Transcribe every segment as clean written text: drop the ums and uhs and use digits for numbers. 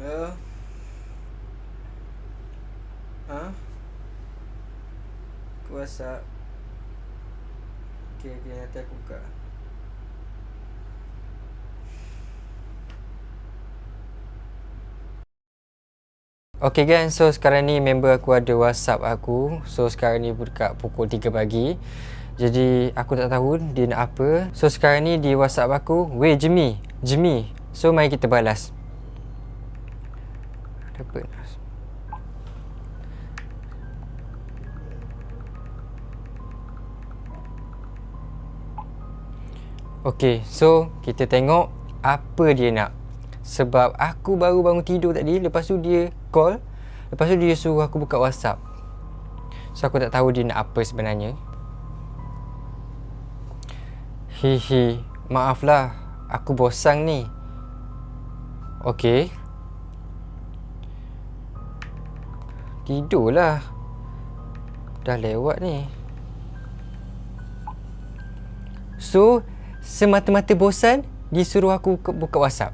Halo? Ha? WhatsApp. Okay, nanti aku buka. Okay guys, so sekarang ni member aku ada WhatsApp aku. So sekarang ni dekat pukul 3 pagi. Jadi aku tak tahu dia nak apa. So sekarang ni di WhatsApp aku, "Weh Jimmy, Jimmy." So mari kita balas. Dapat. Okay, so kita tengok apa dia nak. Sebab aku baru bangun tidur tadi. Lepas tu dia call. Lepas tu dia suruh aku buka WhatsApp. So aku tak tahu dia nak apa sebenarnya. Hihi, maaflah, aku bosan ni. Okay, tidurlah, dah lewat ni. So semata-mata bosan, disuruh aku buka WhatsApp.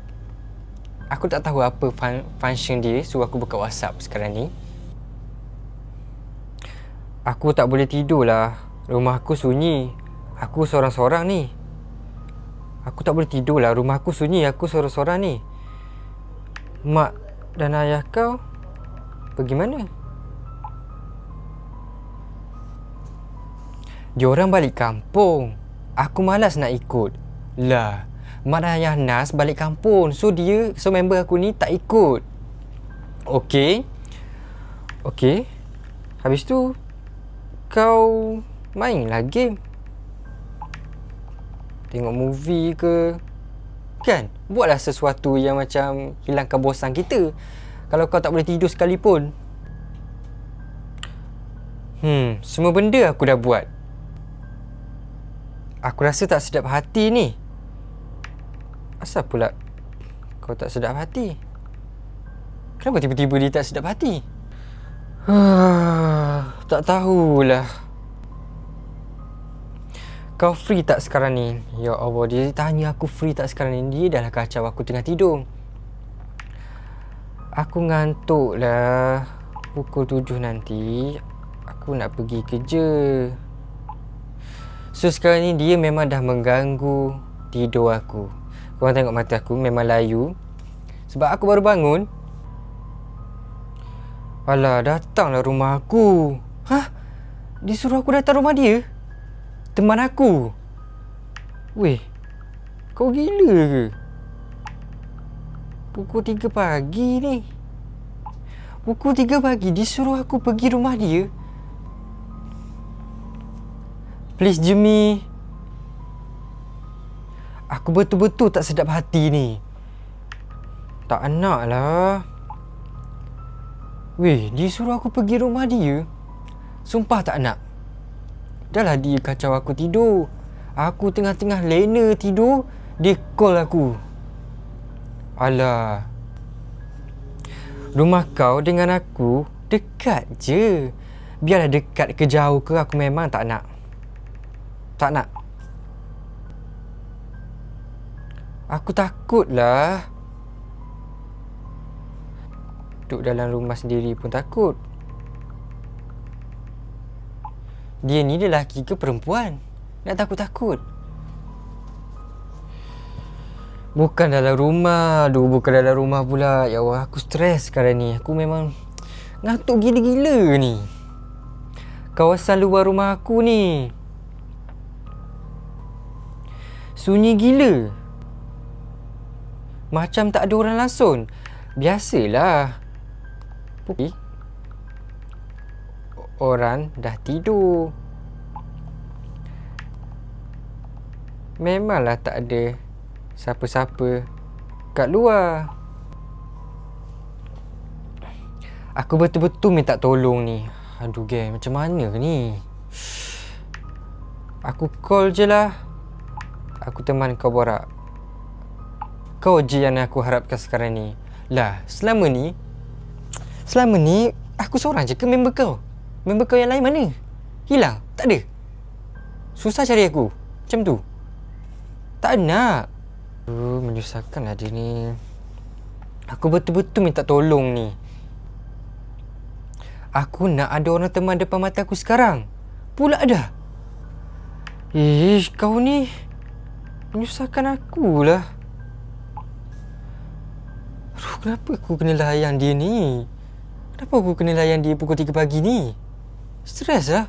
Aku tak tahu apa function dia suruh aku buka WhatsApp sekarang ni. Aku tak boleh tidur lah. Rumah aku sunyi. Aku seorang-seorang ni. Aku tak boleh tidur lah. Rumah aku sunyi. Aku seorang-seorang ni. Mak dan ayah kau pergi mana? Diorang balik kampung. Aku malas nak ikut. Lah, mak dan ayah Nas balik kampung. So member aku ni tak ikut. Okay. Habis tu kau mainlah game. Tengok movie ke. Kan? Buatlah sesuatu yang macam hilangkan bosan kita. Kalau kau tak boleh tidur sekalipun. Semua benda aku dah buat. Aku rasa tak sedap hati ni. Asal pula kau tak sedap hati? Kenapa tiba-tiba dia tak sedap hati? Tak tahulah. Kau free tak sekarang ni? Ya Allah, dia tanya aku free tak sekarang ni. Dia dah lah kacau aku tengah tidur. Aku ngantuk lah. Pukul 7 nanti aku nak pergi kerja. So sekarang ni dia memang dah mengganggu tidur aku. Korang tengok mata aku memang layu. Sebab aku baru bangun. Alah, datanglah rumah aku. Hah? Disuruh aku datang rumah dia? Teman aku? Weh, kau gila ke? Pukul 3 pagi ni. Pukul 3 pagi disuruh aku pergi rumah dia? Please Jimmy. Aku betul-betul tak sedap hati ni. Tak nak lah. Weh, disuruh aku pergi rumah dia? Sumpah tak nak. Dah lah dia kacau aku tidur. Aku tengah-tengah lena tidur, dia call aku. Alah. Rumah kau dengan aku dekat je. Biarlah dekat ke jauh ke, aku memang tak nak. Tak nak. Aku takut lah. Duduk dalam rumah sendiri pun takut. Dia ni lelaki ke perempuan? Nak takut-takut. Bukan dalam rumah. Aduh, bukan dalam rumah pula. Ya Allah, aku stres sekarang ni. Aku memang ngantuk gila-gila ni. Kawasan luar rumah aku ni sunyi gila. Macam tak ada orang langsung. Biasalah. Orang dah tidur. Memanglah tak ada siapa-siapa kat luar. Aku betul-betul minta tolong ni. Aduh geng, macam mana ni? Aku call je lah. Aku teman kau borak. Kau je yang aku harapkan sekarang ni. Lah, selama ni aku seorang je ke member kau? Member kau yang lain mana? Hilang? Tak ada? Susah cari aku? Macam tu? Tak nak. Menyusahkan lah dia ni. Aku betul-betul minta tolong ni. Aku nak ada orang teman depan mata aku sekarang. Pula dah. Kau ni menyusahkan aku lah. Aduh, kenapa aku kena layan dia ni? Kenapa aku kena layan dia pukul 3 pagi ni? Stres lah.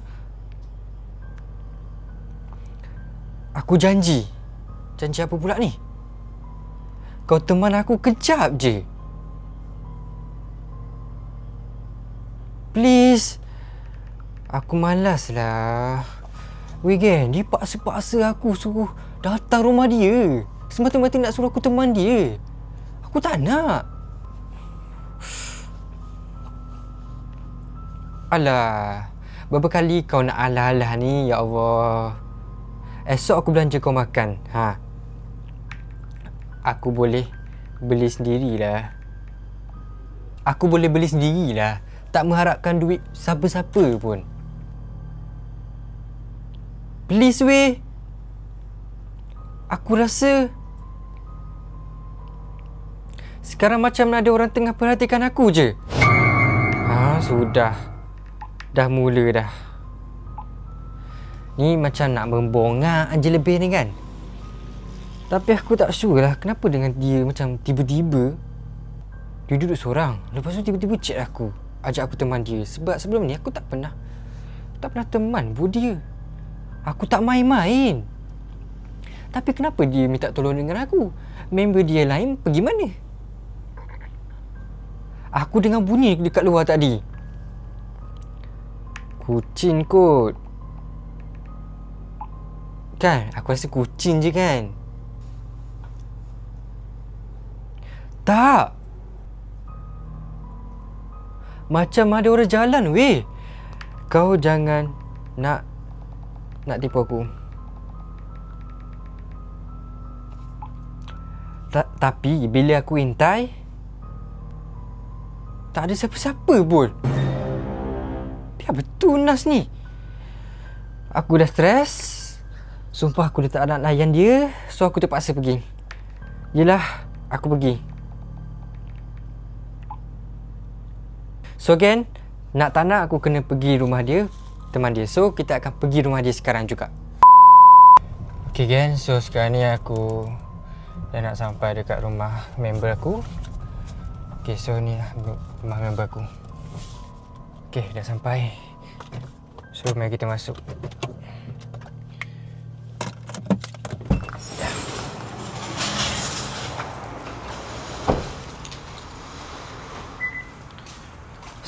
Aku janji. Janji apa pula ni? Kau teman aku kejap je. Please. Aku malas lah. Weekend, dia paksa-paksa aku suruh datang rumah dia. Semata-mata nak suruh aku teman dia. Aku tak nak. Alah. Berapa kali kau nak alah-alah ni, ya Allah. Esok aku belanja kau makan. Aku boleh beli sendirilah. Aku boleh beli sendirilah. Tak mengharapkan duit siapa-siapa pun. Please weh. Aku rasa sekarang macam ada orang tengah perhatikan aku je. Sudah. Dah mula dah. Ni macam nak membongak je lebih ni kan. Tapi aku tak sure lah kenapa dengan dia macam tiba-tiba dia duduk seorang. Lepas tu tiba-tiba chat aku, ajak aku teman dia. Sebab sebelum ni aku tak pernah teman buat dia. Aku tak main-main. Tapi kenapa dia minta tolong dengan aku? Member dia lain pergi mana? Aku dengar bunyi dekat luar tadi. Kucing kot. Kan? Aku rasa kucing je kan? Tak. Macam ada orang jalan weh. Kau jangan nak tipu aku. Tapi bila aku intai, tak ada siapa-siapa pun. Biar betul Nas ni. Aku dah stres. Sumpah aku dah tak nak layan dia. So aku terpaksa pergi. Yelah, aku pergi. So again, nak tak nak aku kena pergi rumah dia, teman dia. So kita akan pergi rumah dia sekarang juga. Okay gang, so sekarang ni aku dah nak sampai dekat rumah member aku. Okay, so ni lah rumah member aku. Okay, dah sampai. So mari kita masuk.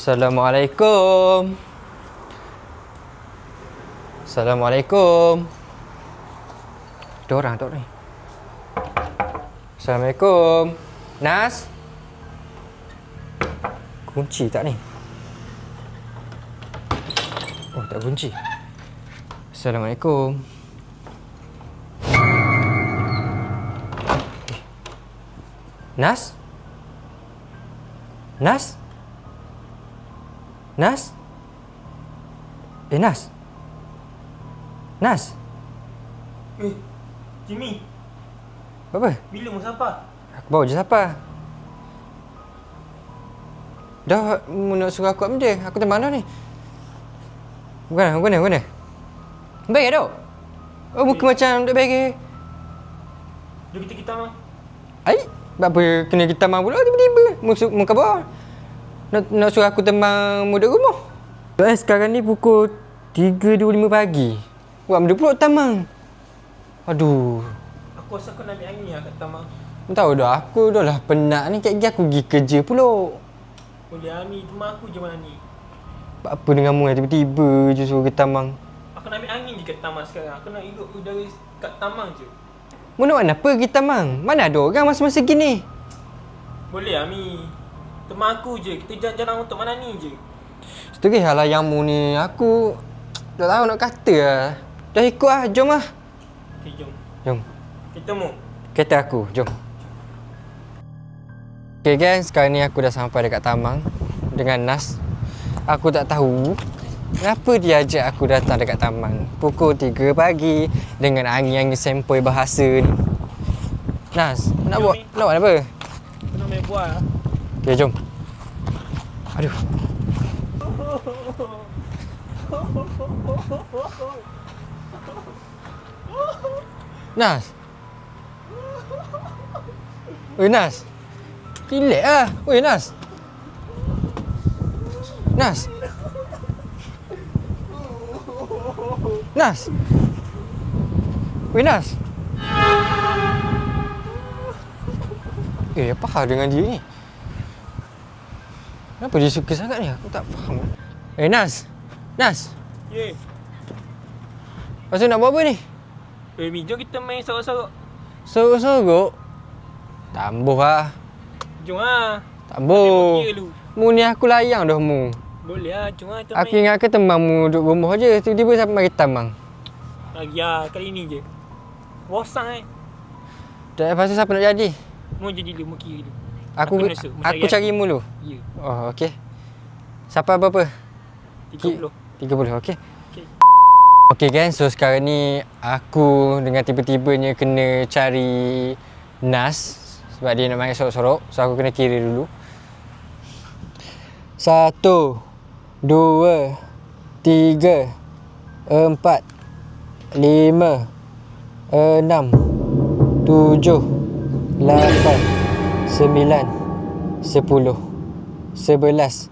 Assalamualaikum. Assalamualaikum. Ada orang tak ni? Assalamualaikum. Nas? Kunci tak ni? Oh, tak kunci. Assalamualaikum. Nas? Nas? Nas? Nas? Nas? Jimmy. Apa? Bila mau sampai? Aku bawa je siapa? Dah nak suruh aku ambil dia. Aku di mana ni? Bukan, mana? Baik dah. Oh, muka macam tak baik. Jom kita mah. Ai, apa kena kita mah pula tiba-tiba? Muka bawah. Nak suruh aku temang muda rumah. Sekarang ni pukul 3.25 pagi. Buat benda pula tamang. Aduh. Aku rasa aku nak ambil angin lah kat tamang. Tahu dah, aku dah lah penat ni. Kek aku pergi kerja pula. Boleh Ami, temang aku je mana ni. Apa denganmu yang tiba-tiba je suruh ke tamang? Aku nak ambil angin je kat tamang sekarang. Aku nak hidup udara kat tamang je. Mana pergi tamang? Mana ada orang masa-masa gini? Boleh Ami. Temang aku je. Kita jalan untuk mana ni je. Setengah hal ayammu ni. Aku tak tahu nak kata lah. Dah ikut lah, jom lah. Okay, jom. Jom. Kita mu. Kereta aku, jom. Okay guys, sekarang ni aku dah sampai dekat Tamang dengan Nas. Aku tak tahu kenapa dia ajak aku datang dekat Tamang pukul 3 pagi dengan angin-angin sempoi bahasa ni. Nas, nak buat apa? Aku nak main buah lah. Okay, jom. Aduh. Nas. Oi, Nas. Relax lah. Oi, Nas. Nas. Nas. Oi, Nas. Apa hal dengan dia ni? Kenapa dia suka sangat ni? Aku tak faham. Nas. Nas. Ye. Lepas tu nak buat apa ni? Mi, jom kita main sorok-sorok. Sorok-sorok? Tambuh lah. Jom lah. Tambuh. Ambil dulu. Mu ni aku layang dah mu. Boleh lah, jom lah kita Aku main. ingat ke teman mu duduk rumah je. Tiba-tiba siapa mari tambang. Lagi lah, kali ni je. Bosan Tak, lepas tu siapa nak jadi? Mu jadi dulu, mu kira dulu. Aku rasa, mu aku cari mu dulu. Ya, Oh, okey. Siapa berapa? 30. 30, okey. Okay. Okey kan, so sekarang ni aku dengan tiba-tibanya kena cari Nas sebab dia nak main sorok-sorok. So aku kena kira dulu. 1 2 3 4 5 6 7 8 9 10 11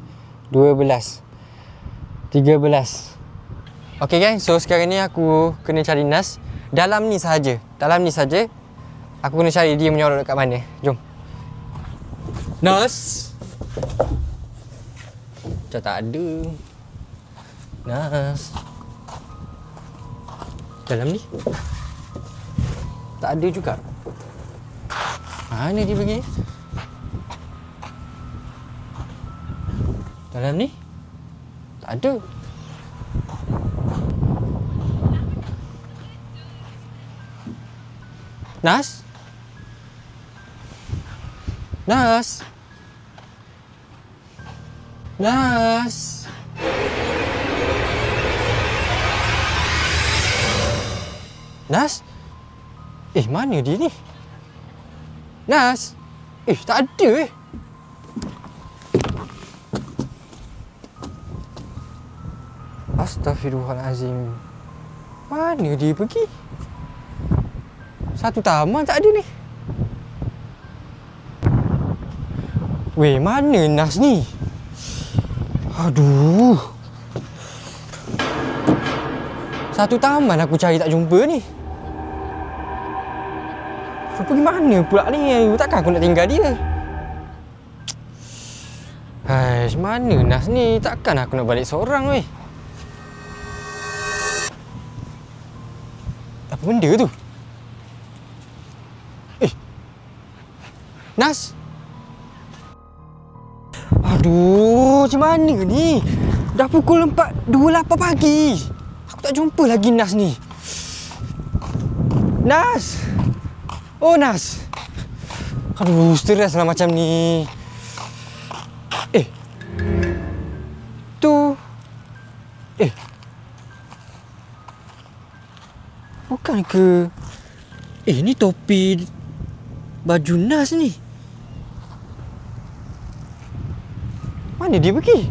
12 13. Okey guys, so sekarang ni aku kena cari Nas. Dalam ni sahaja. Dalam ni saja. Aku kena cari dia menyorok dekat mana. Jom. Nas. Macam tak ada. Nas. Dalam ni. Tak ada juga. Mana dia pergi? Dalam ni? Tak ada. Nas? Nas? Nas? Nas? Mana dia ni? Nas? Tak ada Astaghfirullahalazim. Mana dia pergi? Satu taman tak ada ni. Weh, mana Nas ni? Aduh. Satu taman aku cari tak jumpa ni. Dia pergi mana pula ni? Takkan aku nak tinggal dia? Haish, mana Nas ni? Takkan aku nak balik seorang weh. Apa benda tu? Nas? Aduh, macam mana ni? Dah pukul 4.28 pagi. Aku tak jumpa lagi Nas ni. Nas! Oh, Nas! Aduh, stres lah macam ni. Tu... Bukan ke... ni topi... baju Nas ni. Mana dia pergi?